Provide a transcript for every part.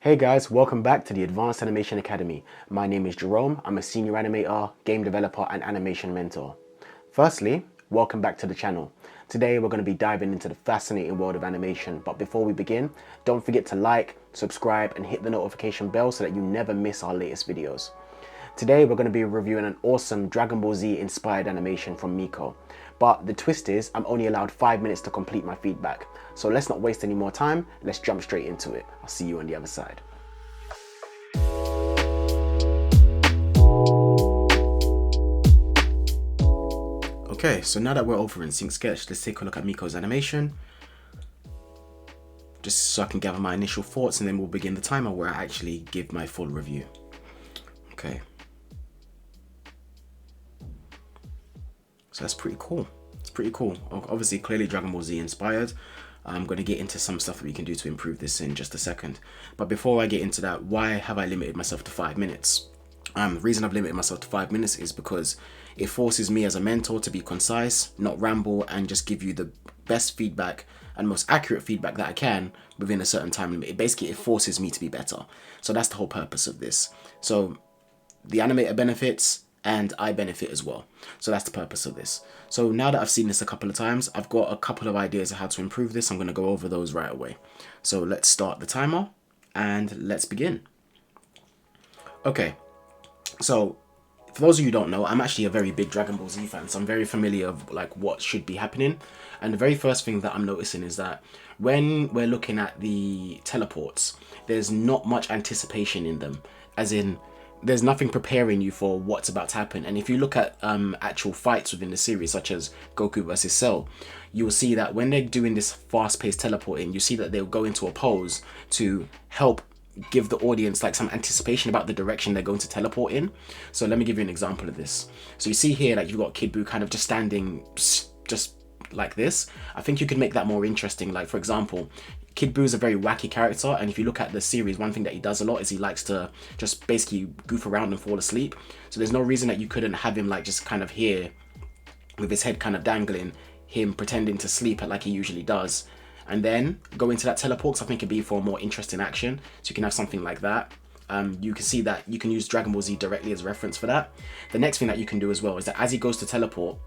Hey guys, welcome back to the Advanced Animation Academy. My name is Jerome. I'm a senior animator, game developer, and animation mentor. Firstly, welcome back to the channel. Today we're going to be diving into the fascinating world of animation, but before we begin, don't forget to like, subscribe, and hit the notification bell so that you never miss our latest videos. Today we're going to be reviewing an awesome Dragon Ball Z inspired animation from Miko. But the twist is I'm only allowed 5 minutes to complete my feedback. So let's not waste any more time, let's jump straight into it. I'll see you on the other side. Okay, so now that we're over in Sync Sketch, let's take a look at Miko's animation. Just so I can gather my initial thoughts, and then we'll begin the timer where I actually give my full review. Okay. So that's pretty cool. It's pretty cool. Obviously, clearly Dragon Ball Z inspired. I'm going to get into some stuff that we can do to improve this in just a second. But before I get into that, why have I limited myself to 5 minutes? The reason I've limited myself to 5 minutes is because it forces me as a mentor to be concise, not ramble, and just give you the best feedback and most accurate feedback that I can within a certain time limit. It forces me to be better. So that's the whole purpose of this. So the animator benefits and I benefit as well. So that's the purpose of this. So now that I've seen this a couple of times, I've got a couple of ideas of how to improve this. I'm going to go over those right away. So let's start the timer and let's begin. Okay, so for those of you who don't know, I'm actually a very big Dragon Ball Z fan, so I'm very familiar of like what should be happening. And the very first thing that I'm noticing is that when we're looking at the teleports, there's not much anticipation in them, as in there's nothing preparing you for what's about to happen. And if you look at actual fights within the series, such as Goku versus Cell, you will see that when they're doing this fast-paced teleporting, you see that they'll go into a pose to help give the audience like some anticipation about the direction they're going to teleport in. So let me give you an example of this. So you see here that you've got Kid Buu kind of just standing just like this. I think you could make that more interesting. Like, for example, Kid Buu is a very wacky character, and if you look at the series, one thing that he does a lot is he likes to just basically goof around and fall asleep. So there's no reason that you couldn't have him like just kind of here with his head kind of dangling, him pretending to sleep like he usually does, and then go into that teleport. So I think it'd be for a more interesting action. So you can have something like that. You can see that you can use Dragon Ball Z directly as a reference for that. The next thing that you can do as well is that as he goes to teleport,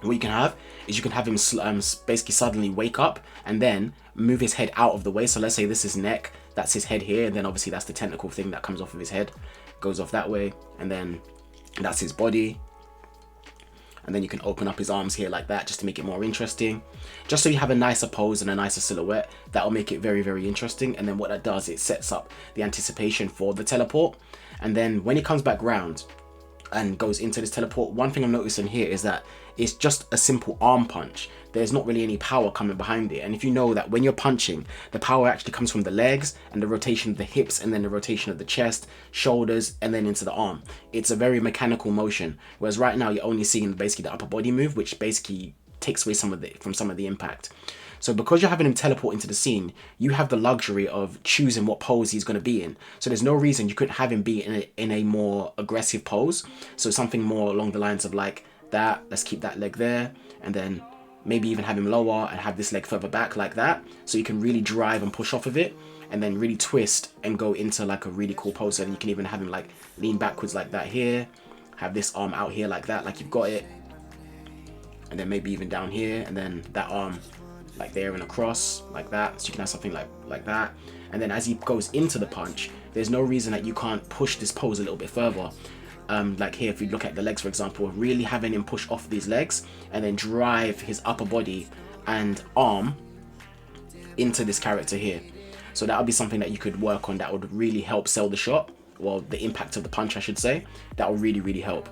what you can have is you can have him basically suddenly wake up and then move his head out of the way. So let's say this is neck, that's his head here, and then obviously that's the tentacle thing that comes off of his head, goes off that way, and then that's his body. And then you can open up his arms here like that just to make it more interesting. Just so you have a nicer pose and a nicer silhouette, that'll make it very, very interesting. And then what that does, it sets up the anticipation for the teleport. And then when he comes back round and goes into this teleport, one thing I'm noticing here is that it's just a simple arm punch. There's not really any power coming behind it. And if you know that when you're punching, the power actually comes from the legs and the rotation of the hips, and then the rotation of the chest, shoulders, and then into the arm. It's a very mechanical motion. Whereas right now you're only seeing basically the upper body move, which basically takes away some of the impact. So because you're having him teleport into the scene, you have the luxury of choosing what pose he's going to be in. So there's no reason you couldn't have him be in a more aggressive pose. So something more along the lines of like that. Let's keep that leg there, and then maybe even have him lower and have this leg further back like that. So you can really drive and push off of it, and then really twist and go into like a really cool pose. And you can even have him like lean backwards like that here, have this arm out here like that, like you've got it, and then maybe even down here, and then that arm like there and across like that. So you can have something like that. And then as he goes into the punch, there's no reason that you can't push this pose a little bit further. Like here, if you look at the legs, for example, really having him push off these legs and then drive his upper body and arm into this character here. So that would be something that you could work on that would really help sell the shot, well, the impact of the punch, I should say. That will really, really help.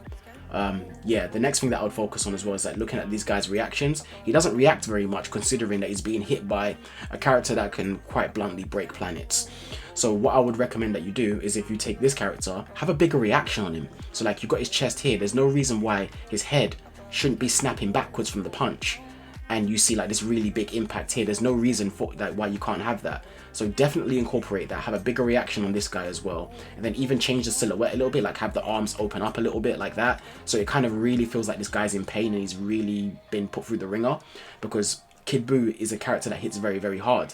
Yeah, the next thing that I would focus on as well is like looking at these guys' reactions. He doesn't react very much considering that he's being hit by a character that can quite bluntly break planets. So what I would recommend that you do is if you take this character, have a bigger reaction on him. So like you've got his chest here, there's no reason why his head shouldn't be snapping backwards from the punch. And you see like this really big impact here. There's no reason for like why you can't have that. So definitely incorporate that, have a bigger reaction on this guy as well. And then even change the silhouette a little bit, like have the arms open up a little bit like that. So it kind of really feels like this guy's in pain and he's really been put through the ringer, because Kid Buu is a character that hits very, very hard.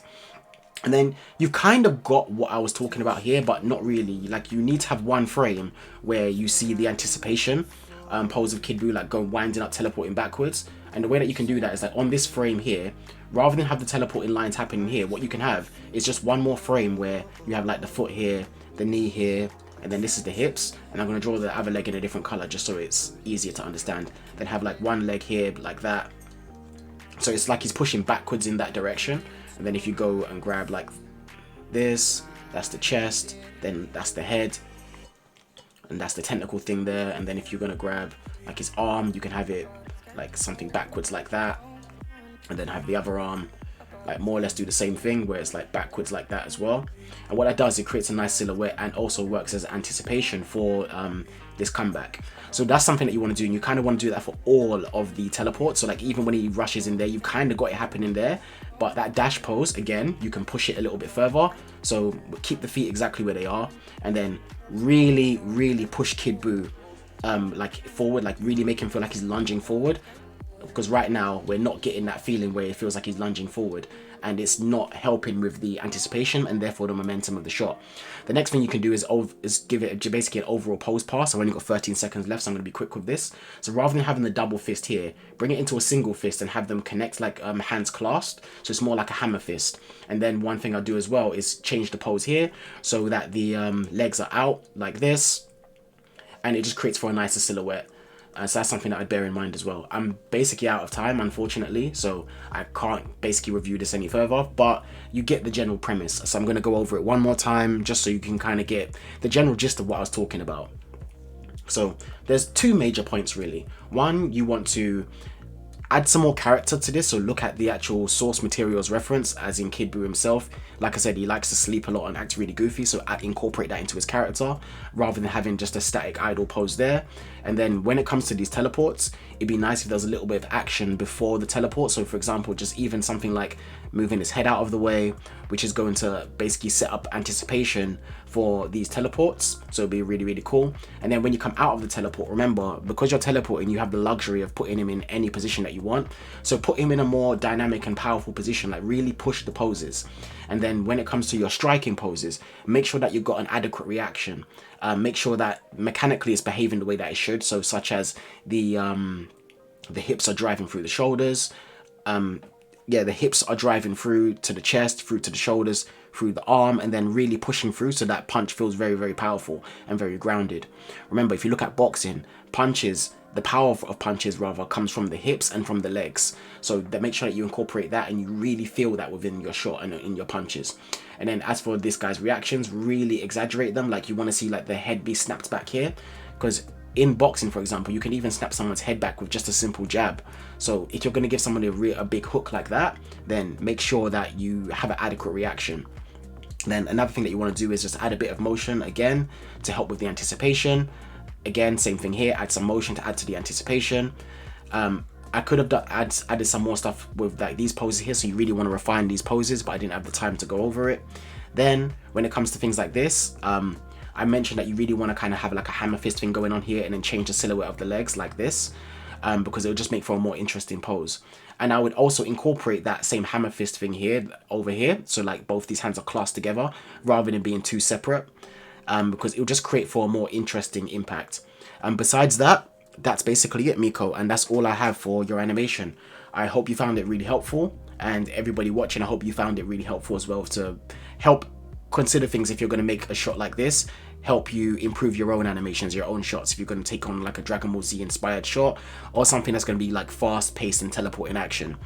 And then you've kind of got what I was talking about here, but not really. Like, you need to have one frame where you see the anticipation pose of Kid Buu, like going winding up, teleporting backwards. And the way that you can do that is like on this frame here, rather than have the teleporting lines happening here, what you can have is just one more frame where you have like the foot here, the knee here, and then this is the hips. And I'm going to draw the other leg in a different color just so it's easier to understand. Then have like one leg here like that. So it's like he's pushing backwards in that direction. And then if you go and grab like this, that's the chest, then that's the head, and that's the tentacle thing there. And then if you're going to grab like his arm, you can have it like something backwards like that, and then have the other arm like more or less do the same thing where it's like backwards like that as well. And what that does, it creates a nice silhouette and also works as anticipation for this comeback. So that's something that you want to do, and you kind of want to do that for all of the teleports. So like even when he rushes in there, you've kind of got it happening there, but that dash pose, again, you can push it a little bit further. So keep the feet exactly where they are, and then really push Kid Buu like forward, like really make him feel like he's lunging forward. Because right now we're not getting that feeling where it feels like he's lunging forward, and it's not helping with the anticipation and therefore the momentum of the shot. The next thing you can do is give it basically an overall pose pass. I've only got 13 seconds left, so I'm going to be quick with this. So rather than having the double fist here, bring it into a single fist and have them connect like hands clasped, so it's more like a hammer fist. And then one thing I'll do as well is change the pose here so that the legs are out like this, and it just creates for a nicer silhouette. So that's something that I'd bear in mind as well. I'm basically out of time, unfortunately, so I can't basically review this any further, but you get the general premise. So I'm going to go over it one more time just so you can kind of get the general gist of what I was talking about. So there's two major points really. One, you want to add some more character to this, so look at the actual source materials reference, as in Kid Buu himself. Like I said, he likes to sleep a lot and act really goofy, so incorporate that into his character rather than having just a static idle pose there. And then when it comes to these teleports, it'd be nice if there was a little bit of action before the teleport. So for example, just even something like moving his head out of the way, which is going to basically set up anticipation for these teleports. So it'd be really cool. And then when you come out of the teleport, remember, because you're teleporting, you have the luxury of putting him in any position that you want. So put him in a more dynamic and powerful position, like really push the poses. And then when it comes to your striking poses, make sure that you've got an adequate reaction. Make sure that mechanically it's behaving the way that it should. So such as the hips are driving through the shoulders. The hips are driving through to the chest, through to the shoulders, through the arm, and then really pushing through so that punch feels very powerful and very grounded. Remember, if you look at boxing, the power of punches rather comes from the hips and from the legs. So that make sure that you incorporate that and you really feel that within your shot and in your punches. And then as for this guy's reactions, really exaggerate them. Like you want to see like the head be snapped back here, because in boxing, for example, you can even snap someone's head back with just a simple jab. So if you're going to give somebody a big hook like that, then make sure that you have an adequate reaction. Then another thing that you want to do is just add a bit of motion again to help with the anticipation. Again, same thing here, add some motion to add to the anticipation. I could have added some more stuff with like these poses here, so you really want to refine these poses, but I didn't have the time to go over it. Then when it comes to things like this, I mentioned that you really want to kind of have like a hammer fist thing going on here and then change the silhouette of the legs like this, because it will just make for a more interesting pose. And I would also incorporate that same hammer fist thing here over here, so like both these hands are clasped together rather than being two separate, because it will just create for a more interesting impact. And besides that, that's basically it, Miko, and that's all I have for your animation. I hope you found it really helpful, and everybody watching, I hope you found it really helpful as well to help consider things if you're going to make a shot like this, help you improve your own animations, your own shots, if you're going to take on like a Dragon Ball Z inspired shot or something that's going to be like fast paced and teleport in action.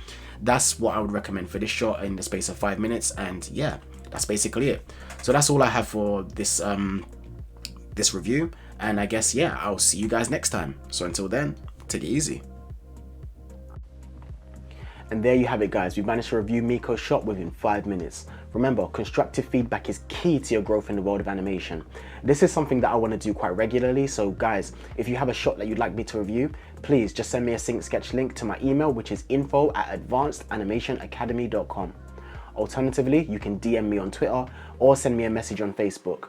That's what I would recommend for this shot in the space of 5 minutes. And yeah, that's basically it. So that's all I have for this this review, and I guess yeah, I'll see you guys next time. So until then, take it easy. And there you have it, guys. We managed to review Miko's shot within 5 minutes. Remember, constructive feedback is key to your growth in the world of animation. This is something that I want to do quite regularly, so guys, if you have a shot that you'd like me to review, please just send me a sync sketch link to my email, which is info@advancedanimationacademy.com. Alternatively, you can DM me on Twitter or send me a message on Facebook,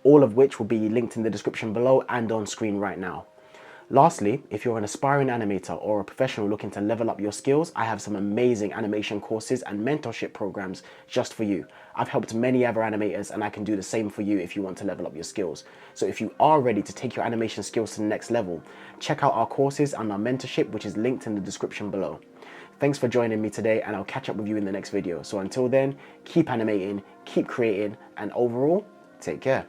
all of which will be linked in the description below and on screen right now. Lastly, if you're an aspiring animator or a professional looking to level up your skills, I have some amazing animation courses and mentorship programs just for you. I've helped many other animators and I can do the same for you if you want to level up your skills. So if you are ready to take your animation skills to the next level, check out our courses and our mentorship, which is linked in the description below. Thanks for joining me today, and I'll catch up with you in the next video. So until then, keep animating, keep creating, and overall, take care.